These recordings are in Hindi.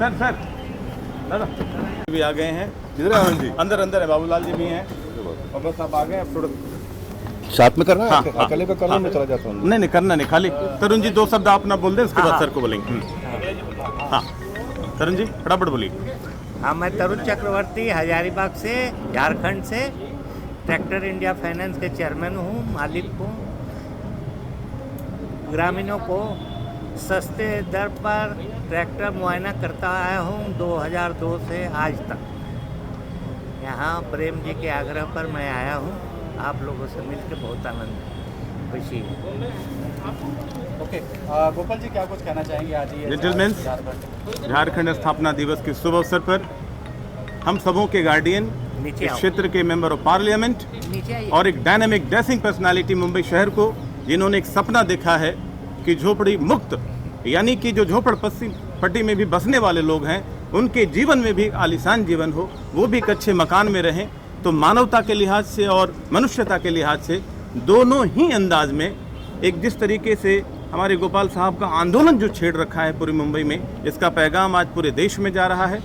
सर सर दादा भी आ गए हैं। किधर है आनंद जी? अंदर अंदर है, बाबूलाल जी भी हैं और बस आप आ गए। अब थोड़ा साथ में करना है? हाँ, अकेले पे करना, मैं चला जाता हूँ। नहीं नहीं करना नहीं, खाली तरुण जी 2 शब्द अपना बोल दें, उसके बाद सर को बोलेंगे। हाँ तरुण जी फटाफट बोलिए। हाँ, मैं तरुण चक्रवर्ती हजारीबाग से, झारखंड से, ट्रैक्टर इंडिया फाइनेंस के चेयरमैन हूँ, मालिक हूँ। ग्रामीणों को सस्ते दर पर ट्रैक्टर मुआयना करता आया हूँ 2002 से आज तक। यहाँ प्रेम जी के आग्रह पर मैं आया हूँ। आप लोगों से मिलकर बहुत आनंद खुशी है। ओके, गोपाल जी क्या कुछ कहना चाहेंगे आज ये जेंटलमैन, झारखंड स्थापना दिवस के शुभ अवसर पर हम सबों के गार्डियन, नीचे इस आओ। क्षेत्र के मेंबर ऑफ पार्लियामेंट नीचे आइए। और एक डायनामिक ड्रेसिंग पर्सनालिटी मुंबई शहर को, जिन्होंने एक सपना देखा है कि झोपड़ी मुक्त, यानी कि जो झोपड़पट्टी पट्टी में भी बसने वाले लोग हैं उनके जीवन में भी आलीशान जीवन हो, वो भी एक अच्छे मकान में रहें। तो मानवता के लिहाज से और मनुष्यता के लिहाज से दोनों ही अंदाज में एक जिस तरीके से हमारे गोपाल साहब का आंदोलन जो छेड़ रखा है पूरी मुंबई में, इसका पैगाम आज पूरे देश में जा रहा है।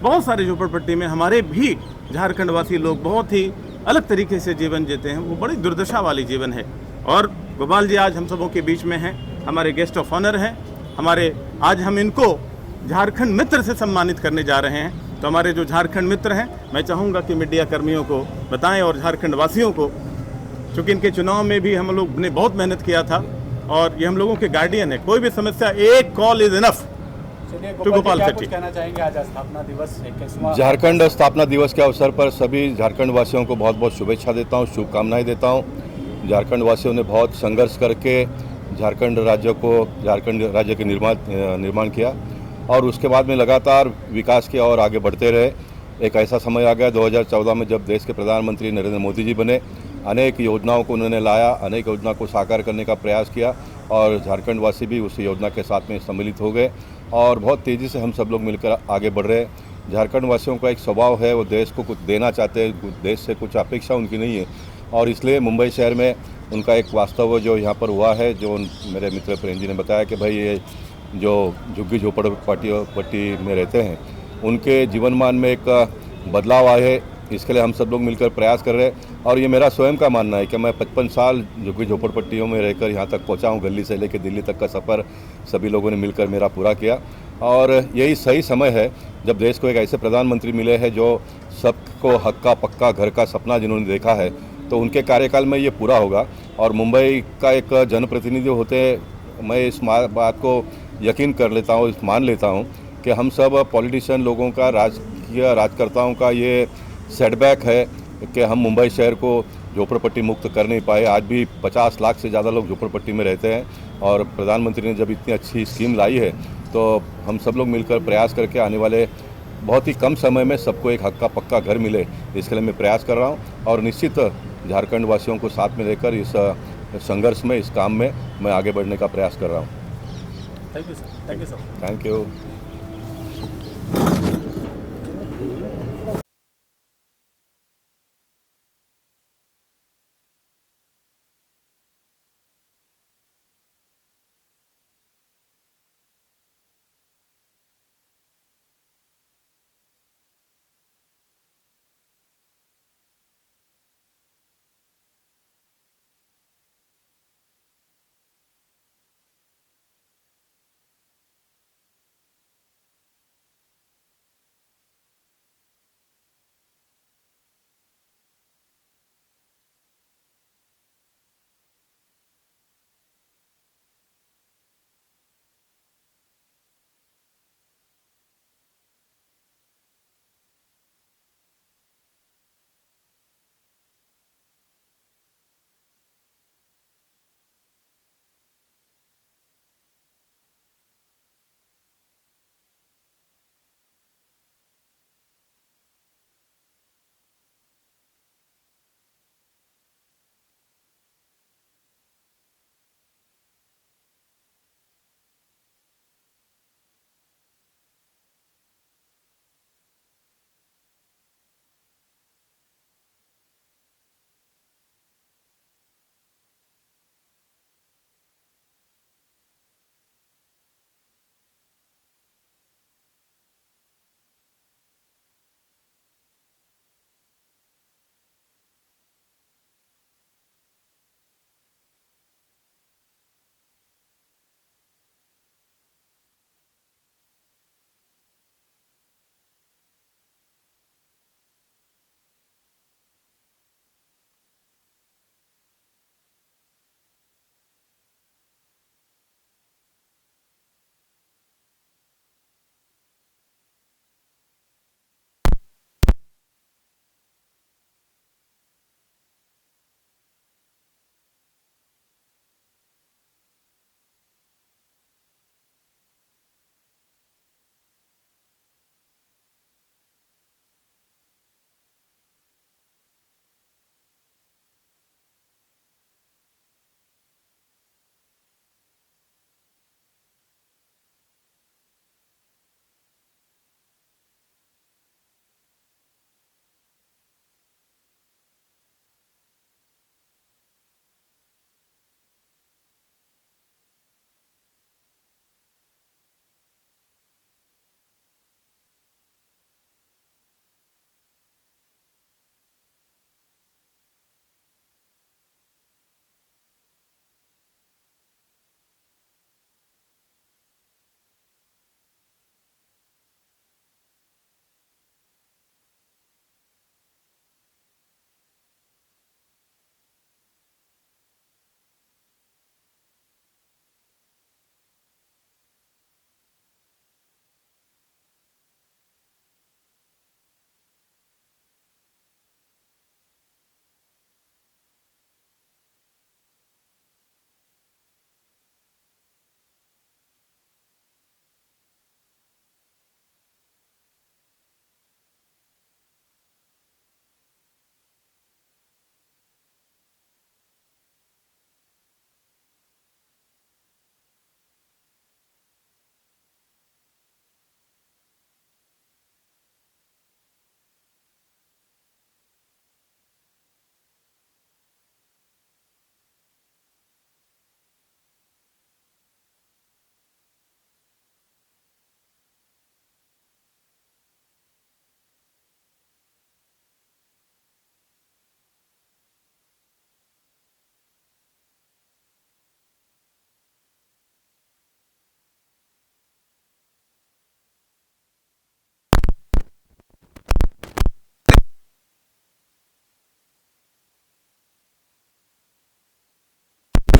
बहुत सारे झोपड़पट्टी में हमारे भी झारखंड वासी लोग बहुत ही अलग तरीके से जीवन जीते हैं, वो बड़ी दुर्दशा वाली जीवन है। और गोपाल जी आज हम सबों के बीच में हैं, हमारे गेस्ट ऑफ ऑनर हैं। हमारे आज हम इनको झारखंड मित्र से सम्मानित करने जा रहे हैं। तो हमारे जो झारखंड मित्र हैं, मैं चाहूँगा कि मीडिया कर्मियों को बताएं और झारखंड वासियों को, चूँकि इनके चुनाव में भी हम लोग ने बहुत मेहनत किया था और ये हम लोगों के गार्डियन है। कोई भी समस्या, एक कॉल इज इनफ। तो गोपाल जी क्या कुछ कहना चाहेंगे आज स्थापना दिवस 21वां? झारखंड स्थापना दिवस के अवसर पर सभी झारखंड वासियों को बहुत बहुत शुभेच्छा देता हूँ, शुभकामनाएं देता हूँ। झारखंड वासियों ने बहुत संघर्ष करके झारखंड राज्य के निर्माण किया और उसके बाद में लगातार विकास किया और आगे बढ़ते रहे। एक ऐसा समय आ गया 2014 में जब देश के प्रधानमंत्री नरेंद्र मोदी जी बने, अनेक योजनाओं को उन्होंने लाया, अनेक योजना को साकार करने का प्रयास किया और झारखंड वासी भी उस योजना के साथ में सम्मिलित हो गए और बहुत तेज़ी से हम सब लोग मिलकर आगे बढ़ रहे हैं। झारखंड वासियों का एक स्वभाव है, वो देश को कुछ देना चाहते हैं, देश से कुछ अपेक्षा उनकी नहीं है और इसलिए मुंबई शहर में उनका एक वास्तव जो यहाँ पर हुआ है, जो मेरे मित्र प्रेम जी ने बताया कि भाई ये जो झुग्गी झोपड़पट्टी में रहते हैं उनके जीवन मान में एक बदलाव आए है, इसके लिए हम सब लोग मिलकर प्रयास कर रहे हैं। और ये मेरा स्वयं का मानना है कि मैं 55 साल झुग्गी झोपड़पट्टियों में रहकर यहाँ तक पहुँचा हूँ। दिल्ली से लेकर दिल्ली तक का सफ़र सभी लोगों ने मिलकर मेरा पूरा किया और यही सही समय है जब देश को एक ऐसे प्रधानमंत्री मिले हैं जो सबको हक्का पक्का घर का सपना जिन्होंने देखा है, तो उनके कार्यकाल में ये पूरा होगा। और मुंबई का एक जनप्रतिनिधि होते मैं इस बात को यकीन कर लेता हूँ, मान लेता हूँ कि हम सब पॉलिटिशियन लोगों का, राजकीय राजकर्ताओं का ये सेटबैक है कि हम मुंबई शहर को झोपड़पट्टी मुक्त कर नहीं पाए। आज भी 50 लाख से ज़्यादा लोग झोपड़पट्टी में रहते हैं और प्रधानमंत्री ने जब इतनी अच्छी स्कीम लाई है तो हम सब लोग मिलकर प्रयास करके आने वाले बहुत ही कम समय में सबको एक हक्का पक्का घर मिले, इसके लिए मैं प्रयास कर रहा हूँ और निश्चित झारखंड वासियों को साथ में लेकर इस संघर्ष में, इस काम में मैं आगे बढ़ने का प्रयास कर रहा हूँ। Thank you sir. Thank you sir. Thank you.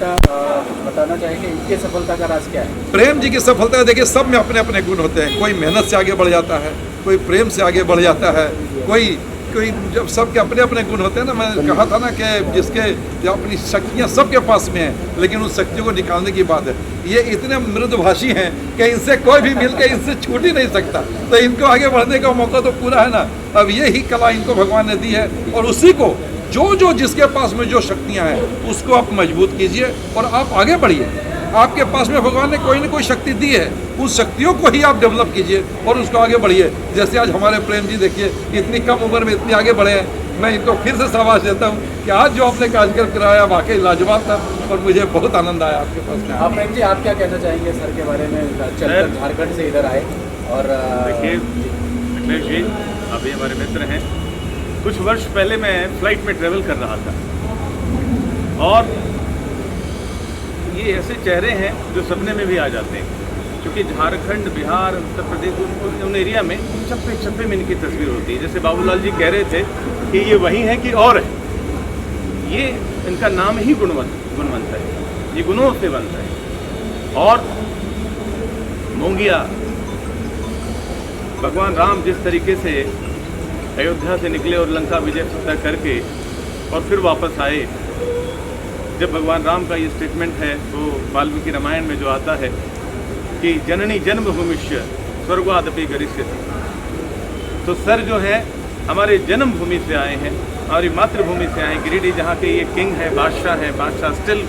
बेटा बताना चाहेंगे इनके सफलता का राज क्या है? प्रेम जी की सफलता देखिए, सब में अपने अपने गुण होते हैं। कोई मेहनत से आगे बढ़ जाता है, कोई प्रेम से आगे बढ़ जाता है, कोई जब सबके अपने अपने गुण होते हैं ना। मैं कहा था ना कि जिसके जो अपनी शक्तियाँ सबके पास में हैं, लेकिन उन शक्तियों को निकालने की बात है। ये इतने मृदुभाषी हैं कि इनसे कोई भी मिलकर इनसे छूट ही नहीं सकता। तो इनको आगे बढ़ने का मौका तो पूरा है ना। अब यही कला इनको भगवान ने दी है, और उसी को जो जिसके पास में जो शक्तियाँ हैं उसको आप मजबूत कीजिए और आप आगे बढ़िए। आपके पास में भगवान ने कोई ना कोई शक्ति दी है, उस शक्तियों को ही आप डेवलप कीजिए और उसको आगे बढ़िए। जैसे आज हमारे प्रेम जी देखिए, इतनी कम उम्र में इतनी आगे बढ़े हैं। मैं इनको फिर से शाबाश देता हूँ कि आज जो आपने कार्यक्रम कराया वाकई लाजवाब था और मुझे बहुत आनंद आया आपके पास में। आप प्रेम जी, आप क्या कहना चाहेंगे सर के बारे में, चलकर झारखंड से इधर आए? और देखिए अखिलेश जी, अभी हमारे मित्र हैं। कुछ वर्ष पहले मैं फ्लाइट में ट्रेवल कर रहा था, और ये ऐसे चेहरे हैं जो सपने में भी आ जाते हैं, क्योंकि झारखंड, बिहार, उत्तर प्रदेश, उन एरिया में चप्पे चप्पे में इनकी तस्वीर होती है। जैसे बाबूलाल जी कह रहे थे कि ये वही है कि और है। ये इनका नाम ही गुणवंत है, ये गुणों से बनता है। और मोंगिया भगवान राम जिस तरीके से अयोध्या से निकले और लंका विजय फतह करके और फिर वापस आए, जब भगवान राम का ये स्टेटमेंट है वो वाल्मीकि रामायण में जो आता है कि जननी जन्मभूमिश्च स्वर्गादपि गरिष्यति, तो सर जो है हमारे जन्मभूमि से आए हैं, हमारी मातृभूमि से आए। गिरिडीह जहाँ के ये किंग है, बादशाह स्टिल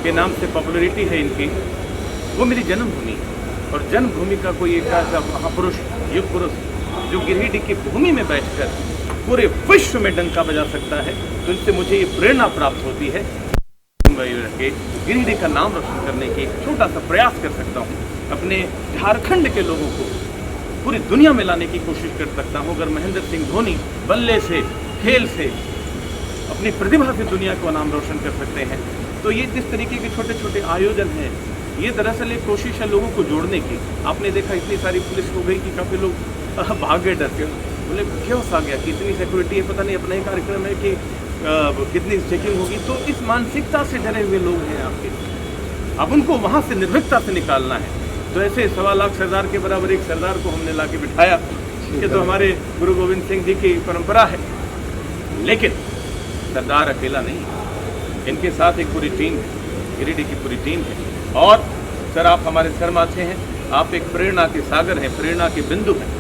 के नाम से पॉपुलरिटी है इनकी, वो मेरी जन्मभूमि है। और जन्मभूमि का कोई एक ऐसा महापुरुष, युग पुरुष जो गिरिडीह की भूमि में बैठकर पूरे विश्व में डंका बजा सकता है, तो इनसे मुझे ये प्रेरणा प्राप्त होती है कि गिरिडीह का नाम रोशन करने की एक छोटा सा प्रयास कर सकता हूँ। अपने झारखंड के लोगों को पूरी दुनिया में लाने की कोशिश कर सकता हूँ। अगर महेंद्र सिंह धोनी बल्ले से, खेल से, अपनी प्रतिभा से दुनिया को नाम रोशन कर सकते हैं, तो ये जिस तरीके के छोटे छोटे आयोजन हैं, ये दरअसल एक कोशिश है लोगों को जोड़ने की। आपने देखा इतनी सारी पुलिस हो गई कि काफ़ी लोग भाग गए डर के, बोले क्यों आ गया कि इतनी सिक्योरिटी है, पता नहीं अपना ही कार्यक्रम है कि कितनी चेकिंग होगी। तो इस मानसिकता से डरे हुए लोग हैं आपके, अब उनको वहाँ से निर्भीकता से निकालना है। तो ऐसे 1.25 लाख सरदार के बराबर एक सरदार को हमने ला के बिठाया, कि तो हमारे गुरु गोविंद सिंह जी की परंपरा है। लेकिन सरदार अकेला नहीं, इनके साथ एक पूरी टीम है, गिरिडीह की पूरी टीम है। और सर आप हमारे सर माथे हैं, आप एक प्रेरणा के सागर हैं, प्रेरणा के बिंदु हैं।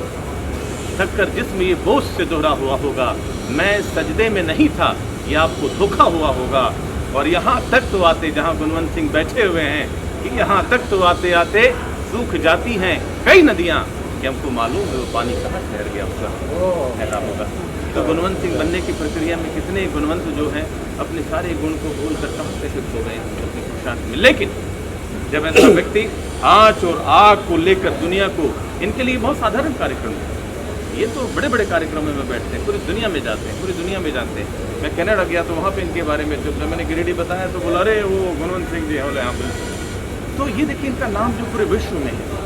थककर जिसमें ये बोझ से दोहरा हुआ होगा, मैं सजदे में नहीं था, ये आपको धोखा हुआ होगा। और यहाँ तक तो आते, जहाँ गुणवंत सिंह बैठे हुए हैं, कि यहाँ तक तो आते आते सूख जाती हैं कई नदियाँ, कि हमको मालूम है वो पानी कहाँ ठहर गया उसका होगा। तो गुणवंत सिंह बनने की प्रक्रिया में कितने गुणवंत जो हैं अपने सारे गुण को भूल कर कहाँ से शिफ्ट हो गए अपनी खुशांत में। लेकिन जब ऐसा व्यक्ति आँच और आग को लेकर दुनिया को, इनके लिए बहुत साधारण कार्यक्रम है, ये तो बड़े बड़े कार्यक्रमों में बैठते हैं, पूरी दुनिया में जाते हैं, पूरी दुनिया में जाते हैं। मैं कनाडा गया तो वहाँ पे इनके बारे में जब मैंने गिरिडीह बताया तो बोला अरे वो गुणवंत सिंह जी बोले हाँ बिल्कुल। तो ये देखिए इनका नाम जो पूरे विश्व में है।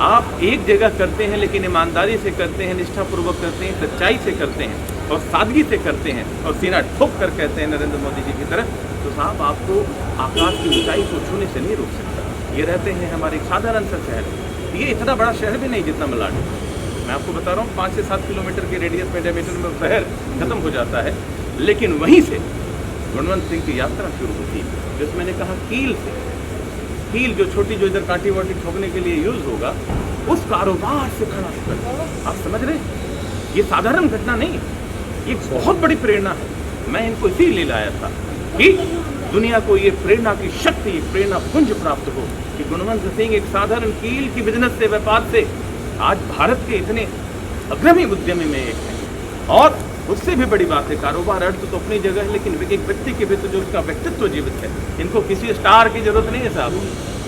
आप एक जगह करते हैं लेकिन ईमानदारी से करते हैं, निष्ठापूर्वक करते हैं, सच्चाई से करते हैं और सादगी से करते हैं और सीना ठोक कर कहते हैं नरेंद्र मोदी जी की तरह, तो साहब आपको आकाश की ऊंचाई को छूने से नहीं रोक सकता। ये रहते हैं हमारे एक साधारण सा शहर, ये इतना बड़ा शहर भी नहीं जितना मलाड। मैं आपको बता रहा हूँ 5 से 7 किलोमीटर के रेडियस में डायमीटर में शहर खत्म हो जाता है, लेकिन वहीं से गुणवंत सिंह की यात्रा शुरू होती है। जिसमें मैंने कहा कील से, कील जो छोटी जो इधर कांटी वाटी ठोकने के लिए यूज होगा, उस कारोबार से खड़ा होकर, आप समझ रहे, ये साधारण घटना नहीं है, ये बहुत बड़ी प्रेरणा है। मैं इनको इसीलिए लाया था कि दुनिया को ये प्रेरणा की शक्ति, प्रेरणा पुंज प्राप्त हो कि गुणवंत सिंह एक साधारण कील की बिजनेस से, व्यापार से आज भारत के इतने अग्रणी उद्यमी में एक है। और उससे भी बड़ी बात है, कारोबार अर्थ तो अपनी जगह है, लेकिन एक व्यक्ति के भीतर जो उसका व्यक्तित्व जीवित है, इनको किसी स्टार की जरूरत नहीं है साहब,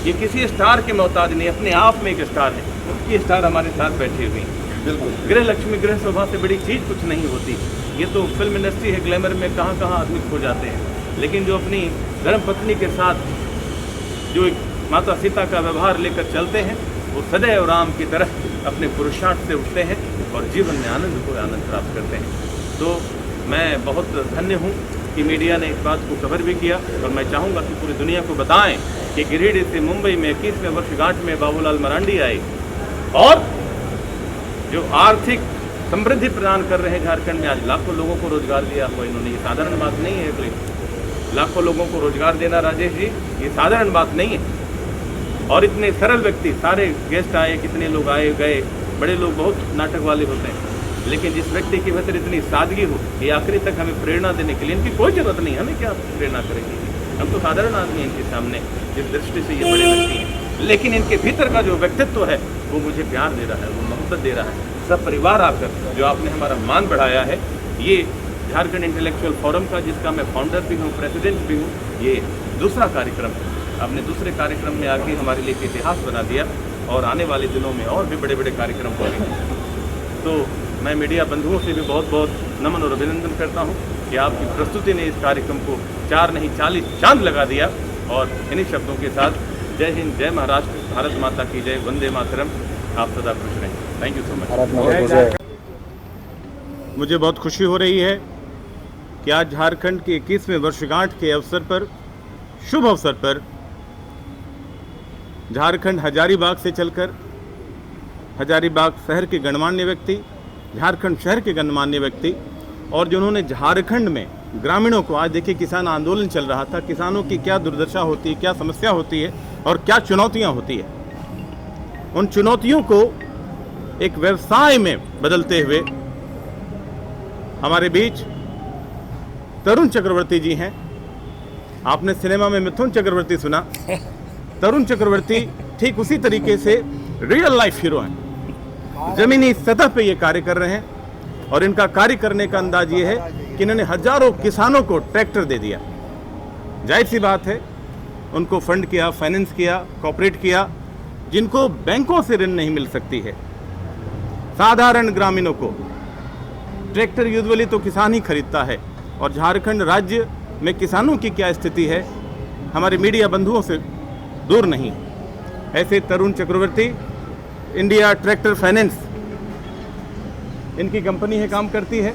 ये किसी स्टार के मोहताज नहीं, अपने आप में एक स्टार है। ये स्टार हमारे साथ बैठे हुए हैं। बिल्कुल, गृह लक्ष्मी, गृह शोभा से बड़ी चीज़ कुछ नहीं होती। ये तो फिल्म इंडस्ट्री है, ग्लैमर में कहाँ कहाँ आदमी खो जाते हैं, लेकिन जो अपनी धर्म पत्नी के साथ जो एक माता सीता का व्यवहार लेकर चलते हैं, वो सदैव राम की तरह अपने पुरुषार्थ से उठते हैं और जीवन में आनंद को आनंद प्राप्त करते हैं। तो मैं बहुत धन्य हूँ कि मीडिया ने इस बात को कवर भी किया, और मैं चाहूँगा कि पूरी दुनिया को बताएं कि गिरिडीह से मुंबई में 21वें वर्षगांठ में बाबूलाल मरांडी आए और जो आर्थिक समृद्धि प्रदान कर रहे हैं झारखंड में। आज लाखों लोगों को रोजगार दिया हुआ इन्होंने, ये साधारण बात नहीं है कोई। लाखों लोगों को रोजगार देना राजेश जी, ये साधारण बात नहीं है। और इतने सरल व्यक्ति, सारे गेस्ट आए, कितने लोग आए गए, बड़े लोग बहुत नाटक वाले होते हैं, लेकिन जिस व्यक्ति के भीतर इतनी सादगी हो, ये आखिरी तक हमें प्रेरणा देने के लिए, इनकी कोई जरूरत नहीं, हमें क्या प्रेरणा करेगी, हम तो साधारण आदमी हैं इनके सामने, जिस दृष्टि से ये बड़े व्यक्ति हैं। लेकिन इनके भीतर का जो व्यक्तित्व है वो मुझे प्यार दे रहा है, वो मोहब्बत दे रहा है। सब परिवार आकर जो आपने हमारा मान बढ़ाया है, ये झारखंड इंटेलेक्चुअल फोरम का, जिसका मैं फाउंडर भी हूँ, प्रेसिडेंट भी हूँ, ये दूसरा कार्यक्रम है। आपने दूसरे कार्यक्रम में आके हमारे लिए एक इतिहास बना दिया, और आने वाले दिनों में और भी बड़े बड़े कार्यक्रम होंगे। तो मैं मीडिया बंधुओं से भी बहुत बहुत नमन और अभिनंदन करता हूँ कि आपकी प्रस्तुति ने इस कार्यक्रम को 4 नहीं 40 चांद लगा दिया। और इन्हीं शब्दों के साथ जय हिंद, जय महाराष्ट्र, भारत माता की जय, वंदे मातरम। आप सदा खुश रहें। Thank you so much. मुझे बहुत खुशी हो रही है कि आज झारखंड के 21वें वर्षगांठ के अवसर पर, शुभ अवसर पर, झारखंड हजारीबाग से चलकर, हजारीबाग शहर के गणमान्य व्यक्ति, झारखंड शहर के गणमान्य व्यक्ति, और जिन्होंने झारखंड में ग्रामीणों को, आज देखिए किसान आंदोलन चल रहा था, किसानों की क्या दुर्दशा होती है, क्या समस्या होती है और क्या चुनौतियां होती है, उन चुनौतियों को एक व्यवसाय में बदलते हुए हमारे बीच तरुण चक्रवर्ती जी हैं। आपने सिनेमा में मिथुन चक्रवर्ती सुना, तरुण चक्रवर्ती ठीक उसी तरीके से रियल लाइफ हीरो हैं। जमीनी सतह पे ये कार्य कर रहे हैं, और इनका कार्य करने का अंदाज ये है कि इन्होंने हजारों किसानों को ट्रैक्टर दे दिया। जाहिर सी बात है, उनको फंड किया, फाइनेंस किया, कॉपरेट किया, जिनको बैंकों से ऋण नहीं मिल सकती है। साधारण ग्रामीणों को ट्रैक्टर यूजुअली तो किसान ही खरीदता है, और झारखंड राज्य में किसानों की क्या स्थिति है हमारे मीडिया बंधुओं से दूर नहीं। ऐसे तरुण चक्रवर्ती, इंडिया ट्रैक्टर फाइनेंस इनकी कंपनी है, काम करती है।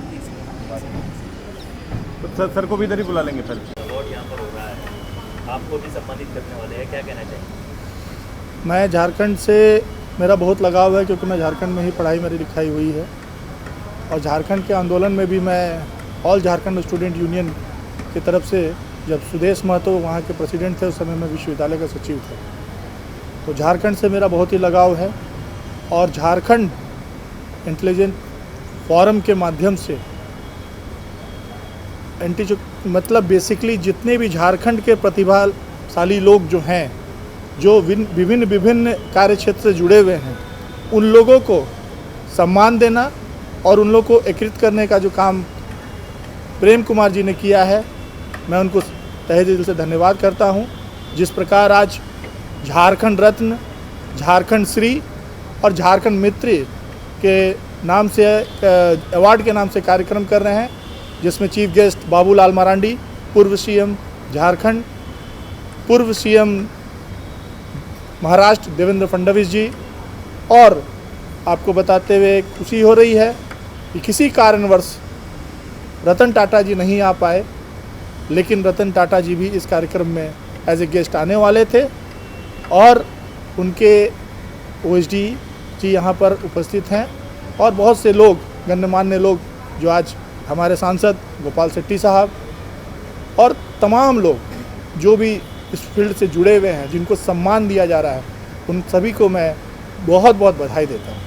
तो सर को भी इधर ही बुला लेंगे। सर अवार्ड यहाँ पर हो रहा है, आपको भी सम्मानित करने वाले हैं, क्या कहना चाहिए? मैं झारखंड से मेरा बहुत लगाव है, क्योंकि मैं झारखंड में ही पढ़ाई मेरी लिखाई हुई है, और झारखंड के आंदोलन में भी मैं ऑल झारखंड स्टूडेंट यूनियन की तरफ से, जब सुदेश महतो वहाँ के प्रेसिडेंट थे, उस समय मैं विश्वविद्यालय का सचिव था, तो झारखंड से मेरा बहुत ही लगाव है। और झारखंड इंटेलिजेंट फोरम के माध्यम से मतलब बेसिकली जितने भी झारखंड के प्रतिभाशाली लोग जो हैं, जो विभिन्न कार्य क्षेत्र से जुड़े हुए हैं, उन लोगों को सम्मान देना और उन लोगों को एकीकृत करने का जो काम प्रेम कुमार जी ने किया है, मैं उनको तहे दिल से धन्यवाद करता हूं। जिस प्रकार आज झारखंड रत्न, झारखंड श्री और झारखंड मित्र के नाम से अवार्ड के नाम से कार्यक्रम कर रहे हैं, जिसमें चीफ गेस्ट बाबूलाल मरांडी, पूर्व सीएम झारखंड, पूर्व सीएम महाराष्ट्र देवेंद्र फडणवीस जी, और आपको बताते हुए खुशी हो रही है कि किसी कारणवश रतन टाटा जी नहीं आ पाए, लेकिन रतन टाटा जी भी इस कार्यक्रम में एज ए गेस्ट आने वाले थे, और उनके ओएसडी जी यहाँ पर उपस्थित हैं, और बहुत से लोग, गणमान्य लोग, जो आज हमारे सांसद गोपाल शेट्टी साहब और तमाम लोग जो भी इस फील्ड से जुड़े हुए हैं, जिनको सम्मान दिया जा रहा है, उन सभी को मैं बहुत बहुत बधाई देता हूँ।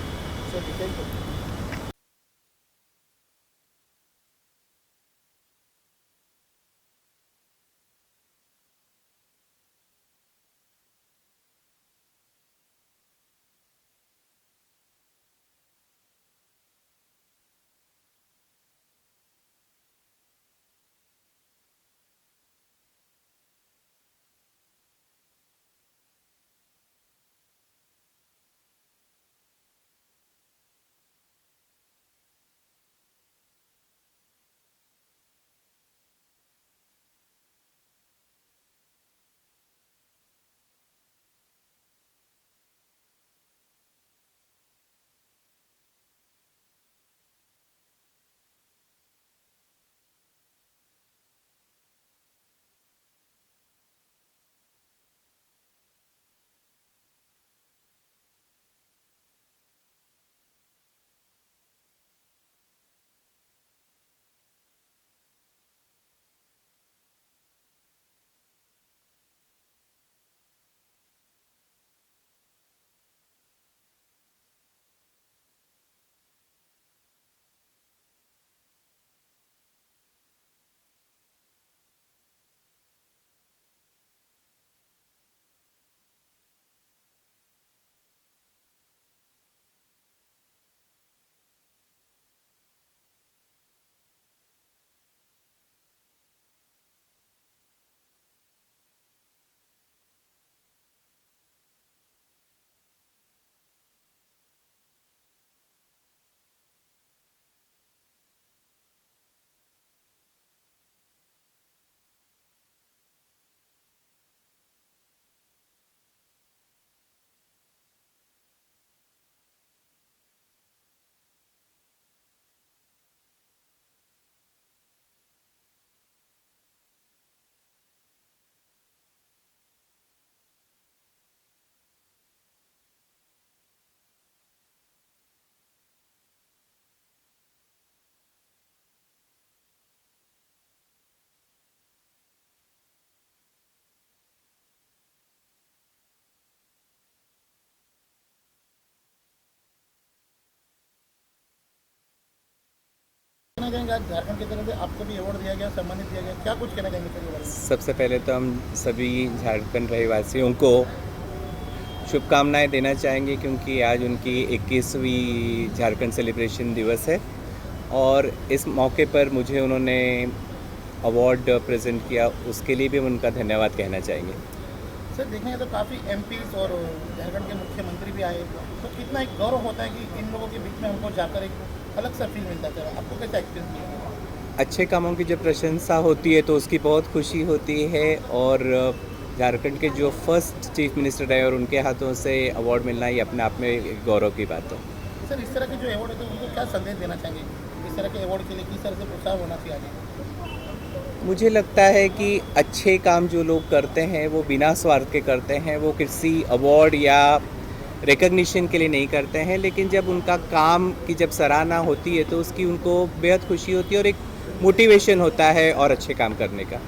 कहना चाहेंगे, आज झारखंड की तरफ से आपको भी अवार्ड दिया गया, सम्मानित दिया गया, क्या कुछ कहना चाहेंगे सर ये बारे में? सबसे पहले तो हम सभी झारखंड रहवासियों को शुभकामनाएं देना चाहेंगे, क्योंकि आज उनकी 21वीं झारखंड सेलिब्रेशन दिवस है और इस मौके पर मुझे उन्होंने अवार्ड प्रेजेंट किया, उसके लिए भी हम उनका धन्यवाद कहना चाहेंगे। सर देखेंगे तो काफ़ी एमपीज और झारखंड के मुख्यमंत्री भी आए, तो कितना एक गौरव होता है कि इन लोगों के बीच में हमको जाकर एक अलग सा फील मिलता है। सर आपको कैसा एक्सपीरियंस मिला? अच्छे कामों की जब प्रशंसा होती है तो उसकी बहुत खुशी होती है और झारखंड के जो फर्स्ट चीफ मिनिस्टर रहे और उनके हाथों से अवार्ड मिलना ये अपने आप में एक गौरव की बात है। सर इस तरह के जो अवार्ड है तो उनको क्या संदेश देना चाहेंगे, इस तरह के अवार्ड के लिए किस तरह से प्रोत्साहन होना चाहिए आगे? मुझे लगता है कि अच्छे काम जो लोग करते हैं वो बिना स्वार्थ के करते हैं, वो किसी अवार्ड या रिकग्निशन के लिए नहीं करते हैं, लेकिन जब उनका काम की जब सराहना होती है तो उसकी उनको बेहद खुशी होती है और एक मोटिवेशन होता है और अच्छे काम करने का।